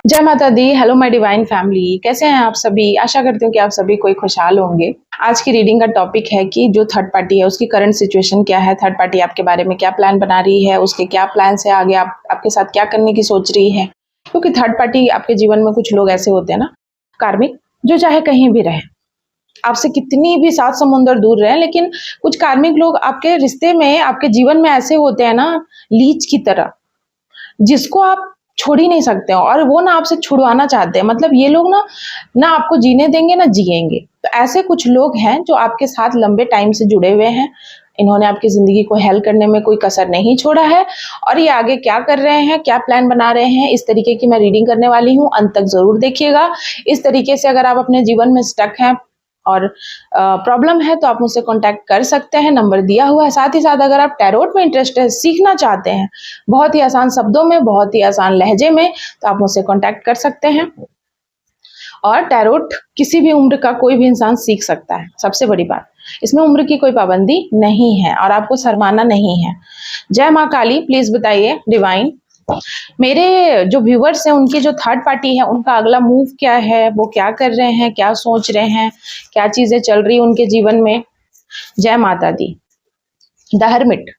जय माता दी। Hello my divine family, कैसे हैं आप सभी। आशा करती हूँ कि आप सभी कोई खुशहाल होंगे। आज की रीडिंग का टॉपिक है कि जो थर्ड पार्टी है उसकी करंट सिचुएशन क्या है, थर्ड पार्टी आपके बारे में क्या प्लान बना रही है, उसके क्या प्लान्स है, आगे आपके साथ क्या करने की सोच रही है। क्योंकि थर्ड पार्टी आपके जीवन में कुछ लोग ऐसे होते हैं ना, कार्मिक, जो चाहे कहीं भी रहे, आपसे कितनी भी सात समुंदर दूर रहे, लेकिन कुछ कार्मिक लोग आपके रिश्ते में, आपके जीवन में ऐसे होते हैं ना, लीच की तरह, जिसको आप छोड़ ही नहीं सकते हो और वो ना आपसे छुड़वाना चाहते हैं। मतलब ये लोग ना ना आपको जीने देंगे ना जिएंगे। तो ऐसे कुछ लोग हैं जो आपके साथ लंबे टाइम से जुड़े हुए हैं। इन्होंने आपकी जिंदगी को हेल करने में कोई कसर नहीं छोड़ा है। और ये आगे क्या कर रहे हैं, क्या प्लान बना रहे हैं, इस तरीके की मैं रीडिंग करने वाली हूँ। अंत तक जरूर देखिएगा। इस तरीके से अगर आप अपने जीवन में स्टक हैं और प्रॉब्लम है तो आप मुझसे कांटेक्ट कर सकते हैं, नंबर दिया हुआ है। साथ ही साथ अगर आप टैरोट में इंटरेस्ट है, सीखना चाहते हैं बहुत ही आसान शब्दों में, बहुत ही आसान लहजे में, तो आप मुझसे कांटेक्ट कर सकते हैं। और टैरोट किसी भी उम्र का कोई भी इंसान सीख सकता है। सबसे बड़ी बात, इसमें उम्र की कोई पाबंदी नहीं है और आपको शर्माना नहीं है। जय माँ काली। प्लीज बताइए डिवाइन, मेरे जो व्यूवर्स हैं उनकी जो थर्ड पार्टी है उनका अगला मूव क्या है, वो क्या कर रहे हैं, क्या सोच रहे हैं, क्या चीजें चल रही उनके जीवन में। जय माता दी। द हर्मिट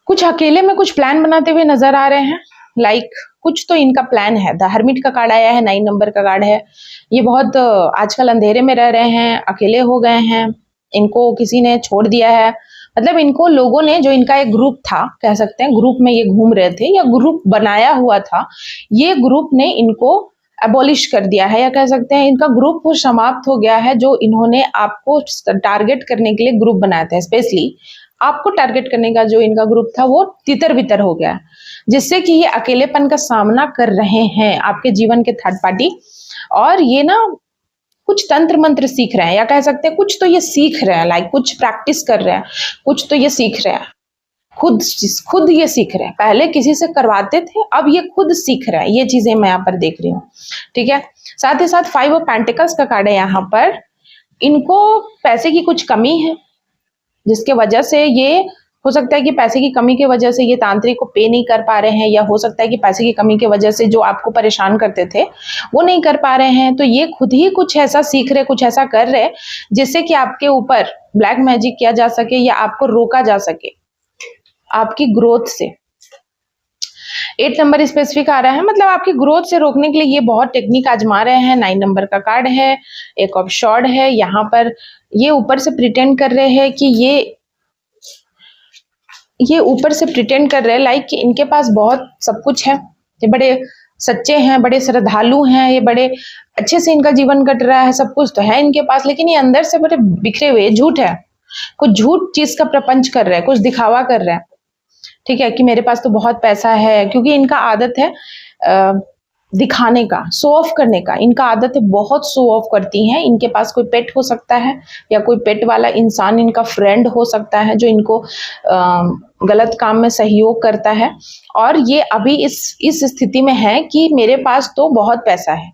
कुछ अकेले में कुछ प्लान बनाते हुए नजर आ रहे हैं। कुछ तो इनका प्लान है। द हर्मिट का कार्ड आया है, 9 नंबर का कार्ड है। ये बहुत आजकल अंधेरे में रह रहे हैं, अकेले हो गए हैं, इनको किसी ने छोड़ दिया है। मतलब इनको लोगों ने, जो इनका एक ग्रुप था, कह सकते हैं ग्रुप में ये घूम रहे थे या ग्रुप बनाया हुआ था, ये ग्रुप ने इनको एबॉलिश कर दिया है, या कह सकते हैं इनका ग्रुप वो समाप्त हो गया है। जो इन्होंने आपको टारगेट करने के लिए ग्रुप बनाया था, स्पेशली आपको टारगेट करने का जो इनका ग्रुप था वो तितर बितर हो गया, जिससे कि ये अकेलेपन का सामना कर रहे हैं आपके जीवन के थर्ड पार्टी। और ये ना कुछ तंत्र मंत्र सीख रहे हैं, या कह सकते हैं कुछ तो ये सीख रहे हैं, कुछ प्रैक्टिस कर रहे हैं, कुछ तो ये सीख रहे हैं। खुद खुद ये सीख रहे हैं। पहले किसी से करवाते थे, अब ये खुद सीख रहे हैं। ये चीजें मैं यहाँ पर देख रही हूँ। ठीक है। साथ ही साथ 5 ऑफ पेंटिकल्स का कार्ड है यहाँ पर। इनको पैसे की कुछ कमी है, जिसके वजह से ये, हो सकता है कि पैसे की कमी की वजह से ये तांत्रिक को पे नहीं कर पा रहे हैं, या हो सकता है कि पैसे की कमी की वजह से जो आपको परेशान करते थे वो नहीं कर पा रहे हैं। तो ये खुद ही कुछ ऐसा सीख रहे, कुछ ऐसा कर रहे, जिससे कि आपके ऊपर ब्लैक मैजिक किया जा सके या आपको रोका जा सके आपकी ग्रोथ से। 8 नंबर स्पेसिफिक आ रहा है, मतलब आपकी ग्रोथ से रोकने के लिए ये बहुत टेक्निक आजमा रहे हैं। 9 नंबर का कार्ड है, एक ऑफ शॉर्ड है यहाँ पर। ये ऊपर से प्रिटेंड कर रहे हैं कि ये ऊपर से प्रिटेंड कर रहे हैं कि इनके पास बहुत सब कुछ है, ये बड़े सच्चे हैं, बड़े श्रद्धालु हैं, ये बड़े अच्छे से इनका जीवन कट रहा है, सब कुछ तो है इनके पास, लेकिन ये अंदर से बड़े बिखरे हुए, झूठ है, कुछ झूठ चीज का प्रपंच कर रहे हैं, कुछ दिखावा कर रहे हैं। ठीक है, कि मेरे पास तो बहुत पैसा है, क्योंकि इनका आदत है दिखाने का, शो ऑफ करने का। इनका आदत है, बहुत शो ऑफ करती हैं। इनके पास कोई पेट हो सकता है, या कोई पेट वाला इंसान इनका फ्रेंड हो सकता है, जो इनको गलत काम में सहयोग करता है। और ये अभी इस स्थिति में है कि मेरे पास तो बहुत पैसा है,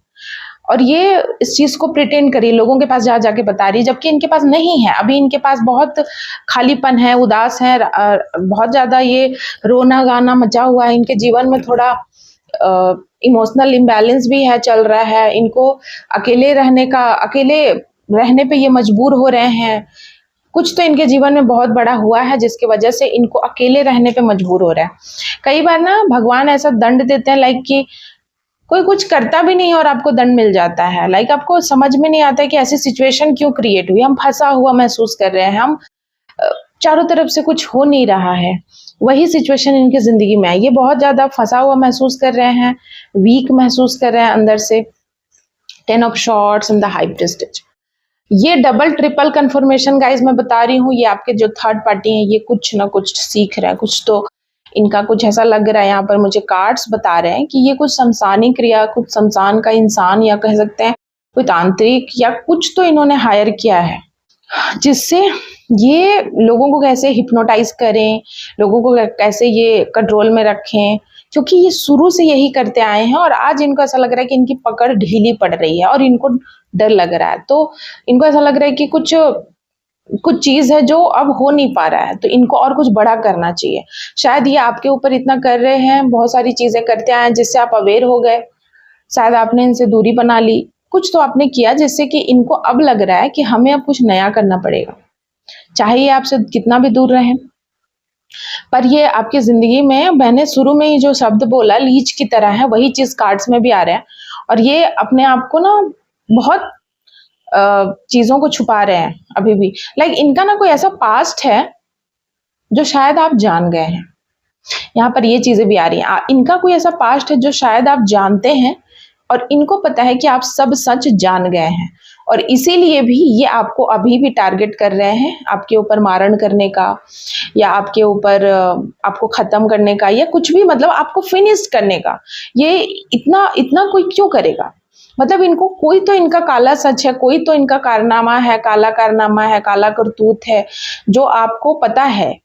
और ये इस चीज को प्रिटेंड करी, लोगों के पास जा जाके बता रही, जबकि इनके पास नहीं है। अभी इनके पास बहुत खालीपन है, उदास है, बहुत ज्यादा ये रोना गाना मचा हुआ है इनके जीवन में। थोड़ा इमोशनल इम्बैलेंस भी है, चल रहा है इनको। अकेले रहने पे ये मजबूर हो रहे हैं। कुछ तो इनके जीवन में बहुत बड़ा हुआ है, जिसकी वजह से इनको अकेले रहने पे मजबूर हो रहा है। कई बार ना भगवान ऐसा दंड देते हैं, कि कोई कुछ करता भी नहीं और आपको दंड मिल जाता है। आपको समझ में नहीं आता है कि ऐसी सिचुएशन क्यों क्रिएट हुई। हम फंसा हुआ महसूस कर रहे हैं, हम चारों तरफ से कुछ हो नहीं रहा है। वही सिचुएशन इनकी जिंदगी में है। ये बहुत ज्यादा फंसा हुआ महसूस कर रहे हैं, वीक महसूस कर रहे हैं अंदर से। 10 of shorts and the high prestige. ये डबल ट्रिपल कंफर्मेशन गाइस मैं बता रही हूँ। ये आपके जो थर्ड पार्टी हैं, ये कुछ ना कुछ सीख रहा है, कुछ तो इनका कुछ ऐसा लग रहा है। यहाँ पर मुझे कार्ड्स बता रहे हैं कि ये कुछ शमशानी क्रिया, कुछ शमशान का इंसान, या कह सकते हैं कोई तांत्रिक, या कुछ तो इन्होंने हायर किया है, जिससे ये लोगों को कैसे हिप्नोटाइज करें, लोगों को कैसे ये कंट्रोल में रखें, क्योंकि ये शुरू से यही करते आए हैं। और आज इनको ऐसा लग रहा है कि इनकी पकड़ ढीली पड़ रही है और इनको डर लग रहा है। तो इनको ऐसा लग रहा है कि कुछ कुछ चीज है जो अब हो नहीं पा रहा है, तो इनको और कुछ बड़ा करना चाहिए। शायद ये आपके ऊपर इतना कर रहे हैं, बहुत सारी चीजें करते आए जिससे आप अवेयर हो गए, शायद आपने इनसे दूरी बना ली, कुछ तो आपने किया जिससे कि इनको अब लग रहा है कि हमें अब कुछ नया करना पड़ेगा, चाहे ये आपसे कितना भी दूर रहे। पर ये आपकी जिंदगी में, मैंने शुरू में ही जो शब्द बोला लीच की तरह है, वही चीज कार्ड्स में भी आ रहा है। और ये अपने आप को ना बहुत चीजों को छुपा रहे हैं अभी भी। लाइक इनका ना कोई ऐसा पास्ट है जो शायद आप जान गए हैं। यहाँ पर ये चीजें भी आ रही हैं, इनका कोई ऐसा पास्ट है जो शायद आप जानते हैं और इनको पता है कि आप सब सच जान गए हैं, और इसीलिए भी ये आपको अभी भी टारगेट कर रहे हैं, आपके ऊपर मारण करने का, या आपके ऊपर आपको खत्म करने का, या कुछ भी, मतलब आपको फिनिश करने का। ये इतना इतना कोई क्यों करेगा? मतलब इनको कोई तो इनका काला सच है, कोई तो इनका कारनामा है, काला कारनामा है, काला करतूत है जो आपको पता है,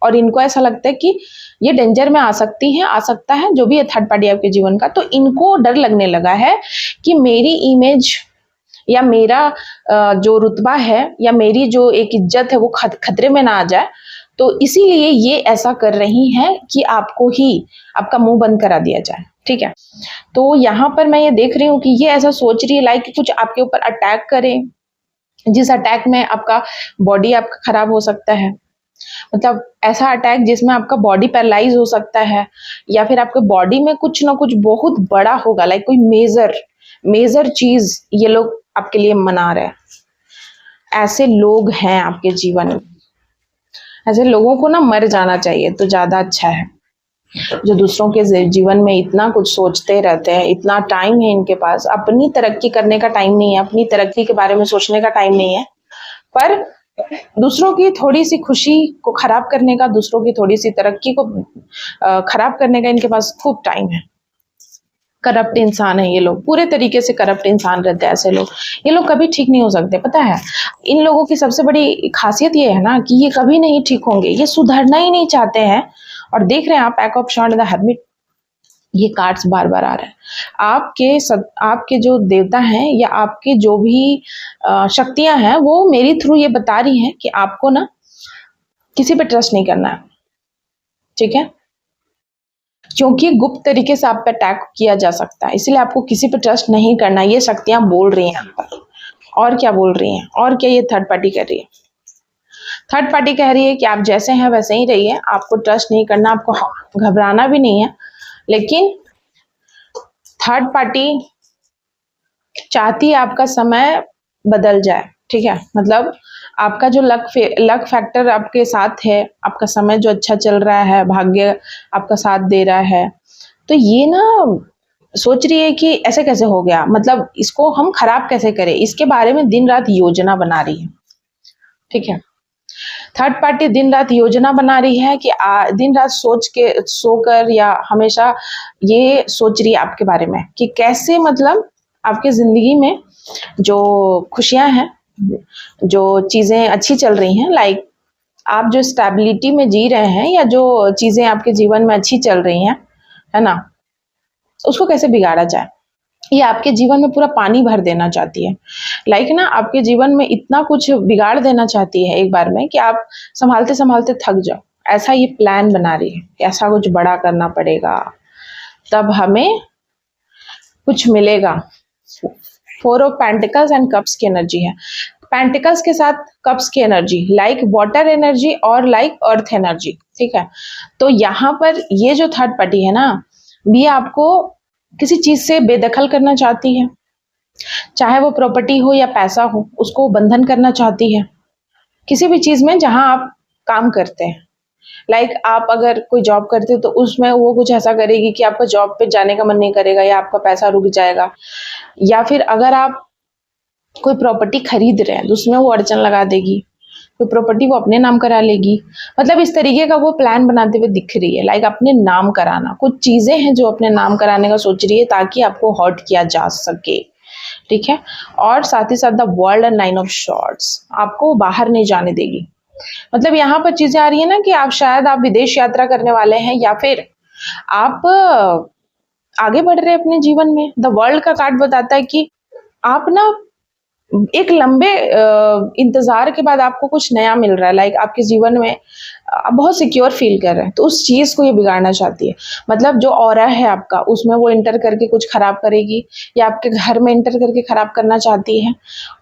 और इनको ऐसा लगता है कि ये डेंजर में आ सकती है, आ सकता है, जो भी है थर्ड पार्टी आपके जीवन का। तो इनको डर लगने लगा है कि मेरी इमेज या मेरा जो रुतबा है या मेरी जो एक इज्जत है वो खतरे में ना आ जाए, तो इसीलिए ये ऐसा कर रही हैं कि आपको ही आपका मुंह बंद करा दिया जाए। ठीक है, तो यहाँ पर मैं ये देख रही हूँ कि ये ऐसा सोच रही है लाइक कुछ आपके ऊपर अटैक करे, जिस अटैक में आपका बॉडी आपका खराब हो सकता है। मतलब ऐसा अटैक जिसमें आपका बॉडी पैरालाइज हो सकता है, या फिर आपके बॉडी में कुछ ना कुछ बहुत बड़ा होगा, लाइक कोई मेजर चीज ये लोग आपके लिए मना रहे हैं। ऐसे लोग हैं आपके जीवन में। ऐसे लोगों को ना मर जाना चाहिए तो ज्यादा अच्छा है, जो दूसरों के जीवन में इतना कुछ सोचते रहते हैं। इतना टाइम है इनके पास, अपनी तरक्की करने का टाइम नहीं है, अपनी तरक्की के बारे में सोचने का टाइम नहीं है, पर दूसरों की थोड़ी सी खुशी को खराब करने का, दूसरों की थोड़ी सी तरक्की को खराब करने का इनके पास खूब टाइम है। करप्ट इंसान है ये लोग, पूरे तरीके से करप्ट इंसान रहते हैं ऐसे लोग। ये लोग कभी ठीक नहीं हो सकते, पता है। इन लोगों की सबसे बड़ी खासियत ये है ना कि ये कभी नहीं ठीक होंगे, ये सुधरना ही नहीं चाहते हैं। और देख रहे हैं आप, pack of short the hermit, ये कार्ड्स बार बार आ रहे हैं। आपके जो देवता हैं या आपके जो भी शक्तियां हैं, वो मेरी थ्रू ये बता रही हैं कि आपको ना किसी पे ट्रस्ट नहीं करना है। ठीक है, क्योंकि गुप्त तरीके से आप पे अटैक किया जा सकता है, इसलिए आपको किसी पे ट्रस्ट नहीं करना। ये शक्तियां बोल रही हैं यहाँ पर। और क्या बोल रही हैं, और क्या ये थर्ड पार्टी कर रही है? थर्ड पार्टी कह रही है कि आप जैसे हैं वैसे ही रहिए, आपको ट्रस्ट नहीं करना, आपको घबराना भी नहीं है। लेकिन थर्ड पार्टी चाहती है आपका समय बदल जाए। ठीक है, मतलब आपका जो लक फैक्टर आपके साथ है, आपका समय जो अच्छा चल रहा है, भाग्य आपका साथ दे रहा है, तो ये ना सोच रही है कि ऐसे कैसे हो गया, मतलब इसको हम खराब कैसे करें, इसके बारे में दिन रात योजना बना रही है। ठीक है, थर्ड पार्टी दिन रात योजना बना रही है कि दिन रात सोकर या हमेशा ये सोच रही है आपके बारे में कि कैसे, मतलब आपके जिंदगी में जो खुशियां हैं, जो चीजें अच्छी चल रही हैं, लाइक आप जो स्टेबिलिटी में जी रहे हैं, या जो चीजें आपके जीवन में अच्छी चल रही हैं, है ना, उसको कैसे बिगाड़ा जाए। ये आपके जीवन में पूरा पानी भर देना चाहती है। लाइक ना आपके जीवन में इतना कुछ बिगाड़ देना चाहती है एक बार में कि आप संभालते संभालते थक जाओ। ऐसा ये प्लान बना रही है, ऐसा कुछ बड़ा करना पड़ेगा तब हमें कुछ मिलेगा। 4 ऑफ पेंटिकल्स एंड कप्स की एनर्जी है। पेंटिकल्स के साथ कप्स की एनर्जी, लाइक वाटर एनर्जी और लाइक अर्थ एनर्जी। ठीक है, तो यहाँ पर ये जो थर्ड पार्टी है ना, भी आपको किसी चीज से बेदखल करना चाहती है, चाहे वो प्रॉपर्टी हो या पैसा हो, उसको बंधन करना चाहती है किसी भी चीज में जहां आप काम करते हैं। लाइक आप अगर कोई जॉब करते हो तो उसमें वो कुछ ऐसा करेगी कि आपका जॉब पे जाने का मन नहीं करेगा, या आपका पैसा रुक जाएगा। या फिर अगर आप कोई प्रॉपर्टी खरीद रहे हैं तो उसमें वो अड़चन लगा देगी, कोई प्रॉपर्टी वो अपने नाम करा लेगी। मतलब इस तरीके का वो प्लान बनाते हुए दिख रही है, लाइक अपने नाम कराना। कुछ चीजें हैं जो अपने नाम कराने का सोच रही है ताकि आपको हर्ट किया जा सके। ठीक है, और साथ ही साथ the world and 9 of shorts, आपको बाहर नहीं जाने देगी। मतलब यहाँ पर चीजें आ रही है ना कि आप विदेश यात्रा करने वाले हैं, या फिर आप आगे बढ़ रहे हैं अपने जीवन में। द वर्ल्ड का कार्ड बताता है कि आप ना एक लंबे इंतजार के बाद आपको कुछ नया मिल रहा है। लाइक आपके जीवन में आप बहुत सिक्योर फील कर रहे हैं, तो उस चीज़ को ये बिगाड़ना चाहती है। मतलब जो ऑरा है आपका, उसमें वो एंटर करके कुछ खराब करेगी, या आपके घर में एंटर करके खराब करना चाहती है,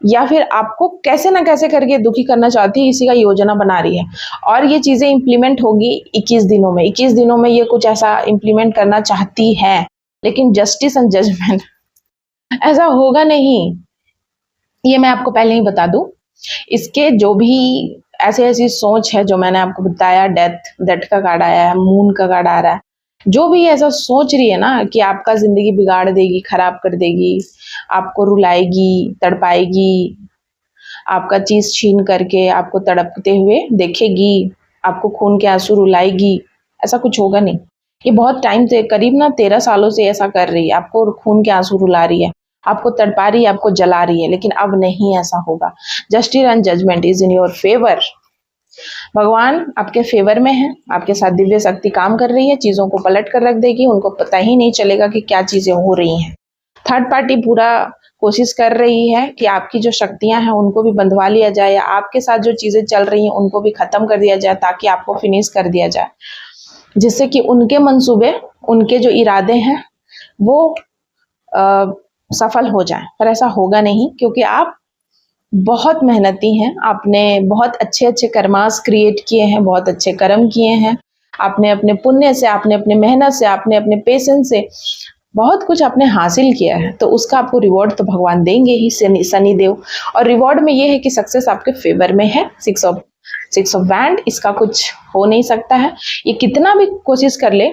या फिर आपको कैसे ना कैसे करके दुखी करना चाहती है, इसी का योजना बना रही है। और ये चीज़ें इम्प्लीमेंट होगी 21 दिनों में। 21 दिनों में ये कुछ ऐसा इम्प्लीमेंट करना चाहती है, लेकिन जस्टिस एंड जजमेंट ऐसा होगा नहीं, ये मैं आपको पहले ही बता दूं। इसके जो भी ऐसी ऐसी सोच है जो मैंने आपको बताया, डेथ का कार्ड आया है, मून का कार्ड आ रहा है, जो भी ऐसा सोच रही है ना कि आपका जिंदगी बिगाड़ देगी, खराब कर देगी, आपको रुलाएगी, तड़पाएगी, आपका चीज छीन करके आपको तड़पते हुए देखेगी, आपको खून के आंसू रुलाएगी, ऐसा कुछ होगा नहीं। ये बहुत टाइम से, करीब ना 13 सालों से ऐसा कर रही है, आपको खून के आंसू रुला रही है, आपको तड़पा रही है, आपको जला रही है, लेकिन अब नहीं ऐसा होगा। Justice and judgment is in your favour. भगवान आपके फेवर में है, आपके साथ दिव्य शक्ति काम कर रही है, चीजों को पलट कर रख देगी, उनको पता ही नहीं चलेगा कि क्या चीजें हो रही हैं। थर्ड पार्टी पूरा कोशिश कर रही है कि आपकी जो शक्तियां हैं उनको भी बंधवा लिया जाए, या आपके साथ जो चीजें चल रही हैं उनको भी खत्म कर दिया जाए, ताकि आपको फिनिश कर दिया जाए, जिससे कि उनके मंसूबे, उनके जो इरादे हैं वो सफल हो जाएं। पर ऐसा होगा नहीं, क्योंकि आप बहुत मेहनती हैं, आपने बहुत अच्छे अच्छे कर्मास क्रिएट किए हैं, बहुत अच्छे कर्म किए हैं, आपने अपने पुण्य से, आपने अपने मेहनत से, आपने अपने पेशेंस से बहुत कुछ आपने हासिल किया है, तो उसका आपको रिवॉर्ड तो भगवान देंगे ही, शनि देव। और रिवॉर्ड में ये है कि सक्सेस आपके फेवर में है। सिक्स ऑफ वैंड, इसका कुछ हो नहीं सकता है। ये कितना भी कोशिश कर ले,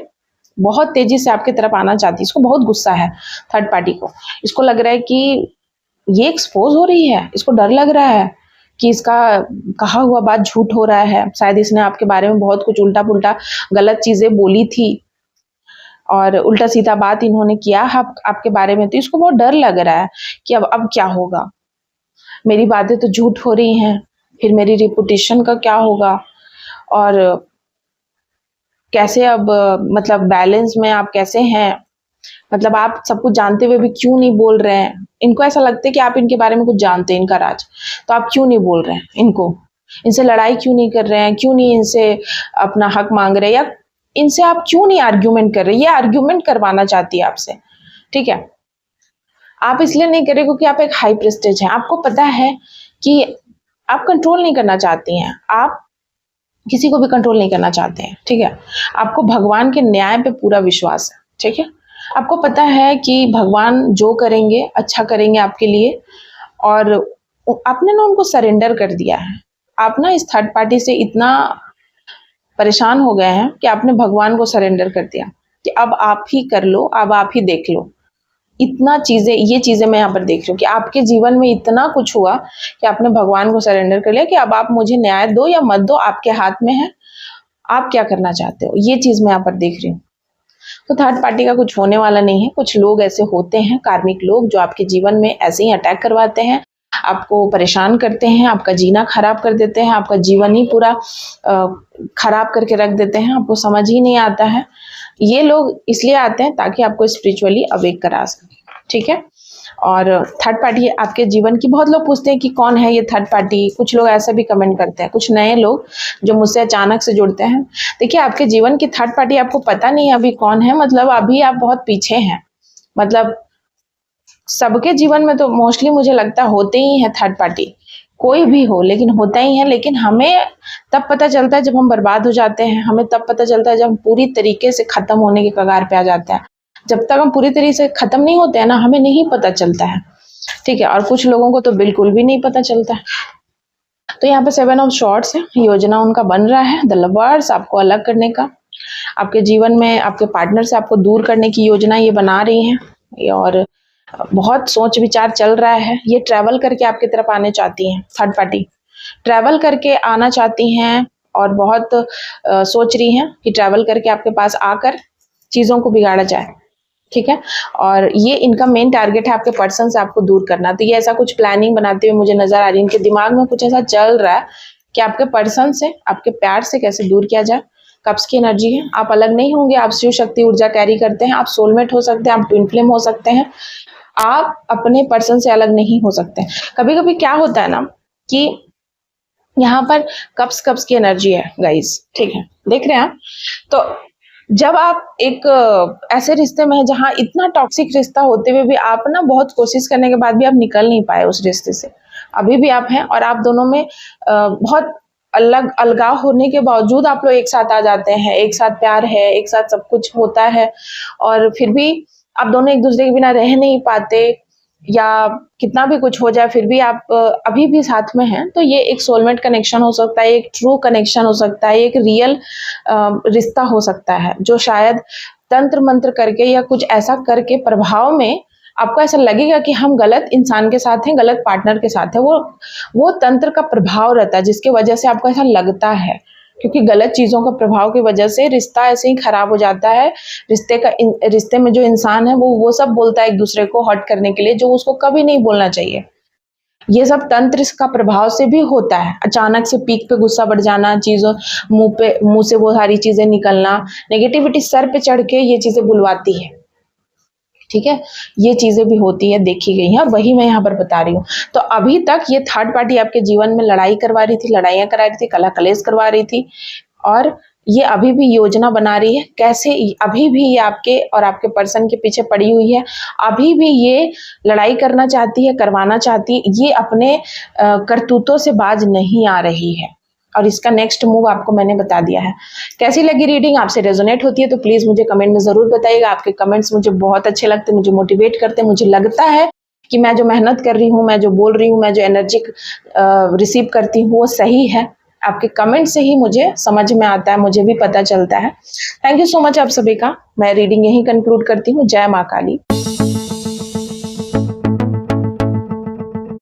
बहुत तेजी से आपकी तरफ आना चाहती है, इसको बहुत गुस्सा है थर्ड पार्टी को। इसको लग रहा है कि ये एक्सपोज हो रही है, इसको डर लग रहा है कि इसका कहा हुआ बात झूठ हो रहा है, शायद इसने आपके बारे में बहुत कुछ उल्टा पुल्टा गलत चीजें बोली थी और उल्टा सीधा बात इन्होंने किया है आपके बारे में, तो इसको बहुत डर लग रहा है कि अब क्या होगा, मेरी बातें तो झूठ हो रही हैं, फिर मेरी रिपुटेशन का क्या होगा, और कैसे अब मतलब बैलेंस में आप कैसे हैं, मतलब आप सब कुछ जानते हुए भी क्यों नहीं बोल रहे हैं। इनको ऐसा लगता है कि आप इनके बारे में कुछ जानते हैं, इनका राज, तो आप क्यों नहीं बोल रहे हैं इनको, इनसे लड़ाई क्यों नहीं कर रहे हैं, क्यों नहीं इनसे अपना हक मांग रहे, या इनसे आप क्यों नहीं आर्ग्यूमेंट कर रहे। ये आर्ग्यूमेंट करवाना चाहती है आपसे, ठीक है। आप इसलिए नहीं कर रहे क्योंकि आप एक हाई प्रेस्टेज हैं, आपको पता है कि आप कंट्रोल नहीं करना चाहती हैं, आप किसी को भी कंट्रोल नहीं करना चाहते हैं, ठीक है। आपको भगवान के न्याय पे पूरा विश्वास है, ठीक है। आपको पता है कि भगवान जो करेंगे अच्छा करेंगे आपके लिए, और आपने ना उनको सरेंडर कर दिया है। आप ना इस थर्ड पार्टी से इतना परेशान हो गए हैं कि आपने भगवान को सरेंडर कर दिया कि अब आप ही कर लो, अब आप ही देख लो। इतना चीजें, ये चीजें मैं यहाँ पर देख रही हूँ कि आपके जीवन में इतना कुछ हुआ कि आपने भगवान को सरेंडर कर लिया कि अब आप मुझे न्याय दो या मत दो, आपके हाथ में है, आप क्या करना चाहते हो, ये चीज मैं यहाँ पर देख रही हूँ। तो थर्ड पार्टी का कुछ होने वाला नहीं है। कुछ लोग ऐसे होते हैं, कार्मिक लोग, जो आपके जीवन में ऐसे ही अटैक करवाते हैं, आपको परेशान करते हैं, आपका जीना खराब कर देते हैं, आपका जीवन ही पूरा खराब करके रख देते हैं, आपको समझ ही नहीं आता है। ये लोग इसलिए आते हैं ताकि आपको स्पिरिचुअली अवेक करा सके, ठीक है। और थर्ड पार्टी आपके जीवन की, बहुत लोग पूछते हैं कि कौन है ये थर्ड पार्टी, कुछ लोग ऐसा भी कमेंट करते हैं, कुछ नए लोग जो मुझसे अचानक से जुड़ते हैं। देखिए, आपके जीवन की थर्ड पार्टी आपको पता नहीं है अभी कौन है, मतलब अभी आप बहुत पीछे हैं। मतलब सबके जीवन में तो मोस्टली मुझे लगता है होते ही है थर्ड पार्टी, कोई भी हो लेकिन होता ही है। लेकिन हमें तब पता चलता है जब हम बर्बाद हो जाते हैं, हमें तब पता चलता है जब हम पूरी तरीके से खत्म होने के कगार पे आ जाते हैं। जब तक हम पूरी तरीके से खत्म नहीं होते हैं ना, हमें नहीं पता चलता है, ठीक है। और कुछ लोगों को तो बिल्कुल भी नहीं पता चलता है। तो यहाँ पे 7 ऑफ शॉर्ट्स है, योजना उनका बन रहा है, द लवर्स, आपको अलग करने का, आपके जीवन में आपके पार्टनर से आपको दूर करने की योजना ये बना रही है, और बहुत सोच विचार चल रहा है। ये ट्रैवल करके आपकी तरफ आने चाहती हैं, थर्ड पार्टी ट्रैवल करके आना चाहती हैं, और बहुत सोच रही हैं कि ट्रैवल करके आपके पास आकर चीज़ों को बिगाड़ा जाए, ठीक है। और ये इनका मेन टारगेट है आपके पर्सन से आपको दूर करना। तो ये ऐसा कुछ प्लानिंग बनाते हुए मुझे नजर आ रही है, इनके दिमाग में कुछ ऐसा चल रहा है कि आपके पर्सन से, आपके प्यार से कैसे दूर किया जाए। कप्स की एनर्जी है, आप अलग नहीं होंगे, आप शिव शक्ति ऊर्जा कैरी करते हैं, आप सोलमेट हो सकते हैं, आप ट्विन फ्लेम हो सकते हैं, आप अपने पर्सन से अलग नहीं हो सकते। कभी कभी क्या होता है ना कि यहाँ पर कप्स कप्स की एनर्जी है गाइस, ठीक है, देख रहे हैं आप। तो जब आप एक ऐसे रिश्ते में हैं जहाँ इतना टॉक्सिक रिश्ता होते हुए भी आप ना बहुत कोशिश करने के बाद भी आप निकल नहीं पाए उस रिश्ते से, अभी भी आप हैं और आप दोनों में बहुत अलगाव होने के बावजूद आप लोग एक साथ आ जाते हैं, एक साथ प्यार है, एक साथ सब कुछ होता है, और फिर भी आप दोनों एक दूसरे के बिना रह नहीं पाते, या कितना भी कुछ हो जाए फिर भी आप अभी भी साथ में हैं, तो ये एक सोलमेट कनेक्शन हो सकता है, एक ट्रू कनेक्शन हो सकता है, एक रियल रिश्ता हो सकता है, जो शायद तंत्र मंत्र करके या कुछ ऐसा करके प्रभाव में आपको ऐसा लगेगा कि हम गलत इंसान के साथ हैं, गलत पार्टनर के साथ हैं। वो तंत्र का प्रभाव रहता है जिसकी वजह से आपको ऐसा लगता है, क्योंकि गलत चीज़ों का प्रभाव की वजह से रिश्ता ऐसे ही खराब हो जाता है। रिश्ते में जो इंसान है वो सब बोलता है एक दूसरे को हर्ट करने के लिए, जो उसको कभी नहीं बोलना चाहिए। ये सब तंत्र का प्रभाव से भी होता है। अचानक से पीक पे गुस्सा बढ़ जाना, चीज़ों मुंह से वो सारी चीज़ें निकलना, नेगेटिविटी सर पे चढ़ के ये चीज़ें बुलवाती है, ठीक है। ये चीज़ें भी होती है, देखी गई हैं, वही मैं यहाँ पर बता रही हूँ। तो अभी तक ये थर्ड पार्टी आपके जीवन में लड़ाई करवा रही थी, लड़ाइयाँ करा रही थी, कलह कलेश करवा रही थी, और ये अभी भी योजना बना रही है कैसे अभी भी ये आपके और आपके पर्सन के पीछे पड़ी हुई है, अभी भी ये लड़ाई करना चाहती है, करवाना चाहती है, ये अपने करतूतों से बाज नहीं आ रही है, और इसका नेक्स्ट मूव आपको मैंने बता दिया है। कैसी लगी रीडिंग? आपसे रेजोनेट होती है तो प्लीज़ मुझे कमेंट में ज़रूर बताइएगा। आपके कमेंट्स मुझे बहुत अच्छे लगते हैं, मुझे मोटिवेट करते हैं, मुझे लगता है कि मैं जो मेहनत कर रही हूँ, मैं जो बोल रही हूँ, मैं जो एनर्जी रिसीव करती हूँ वो सही है। आपके कमेंट से ही मुझे समझ में आता है, मुझे भी पता चलता है। थैंक यू सो मच आप सभी का। मैं रीडिंग यहीं कंक्लूड करती हूँ। जय माँ काली।